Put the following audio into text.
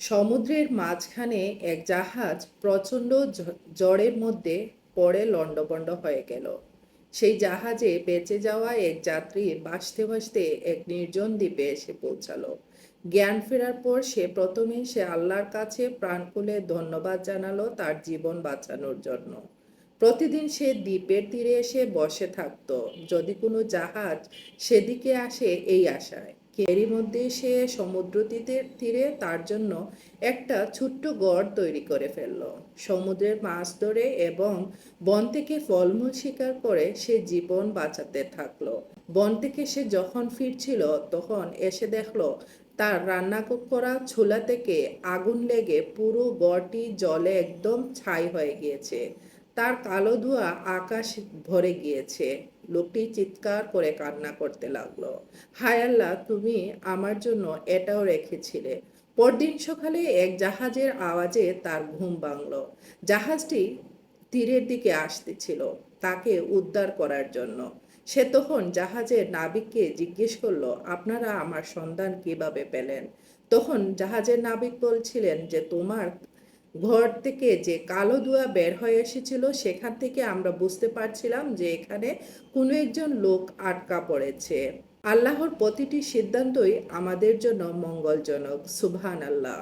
সমুদ্রের মাঝখানে এক জাহাজ প্রচণ্ড ঝড়ের মধ্যে পড়ে লণ্ডভণ্ড হয়ে গেল। সেই জাহাজে বেঁচে যাওয়া এক যাত্রী ভাসতে ভাসতে এক নির্জন দ্বীপে এসে পৌঁছালো। জ্ঞান ফেরার পর সে আল্লাহর কাছে প্রাণ খুলে ধন্যবাদ জানালো তার জীবন বাঁচানোর জন্য। প্রতিদিন সে দ্বীপের তীরে এসে বসে থাকতো, যদি কোনো জাহাজ সেদিকে আসে এই আশায়। এরই মধ্যে সে সমুদ্র তীরে তার জন্য একটা ছোট্ট গড় তৈরি করে ফেলল। সমুদ্রের মাছ ধরে এবং বন থেকে ফলমূল শিকার করে সে জীবন বাঁচাতে থাকলো। বন থেকে সে যখন ফিরছিল তখন এসে দেখলো তার রান্না করা ছোলা থেকে আগুন লেগে পুরো গড়টি জলে একদম ছাই হয়ে গিয়েছে। তার কালো ধোঁয়া আকাশ ভরে গিয়েছে। লোকটি চিৎকার করে কান্না করতে লাগলো, হায় আল্লাহ, তুমি আমার জন্য এটাও রেখেছিলে। পরদিন সকালে এক জাহাজের আওয়াজে তার ঘুম ভাঙল। জাহাজটি তীরের দিকে আসতেছিল তাকে উদ্ধার করার জন্য। সে তখন জাহাজের নাবিককে জিজ্ঞেস করলো, আপনারা আমার সন্ধান কিভাবে পেলেন? তখন জাহাজের নাবিক বলছিলেন যে তোমার ঘর থেকে যে কালো ধোঁয়া বের হয়ে এসেছিল সেখান থেকে আমরা বুঝতে পারছিলাম যে এখানে কোনো একজন লোক আটকা পড়েছে। আল্লাহর প্রতিটি সিদ্ধান্তই আমাদের জন্য মঙ্গলজনক। সুবহান আল্লাহ।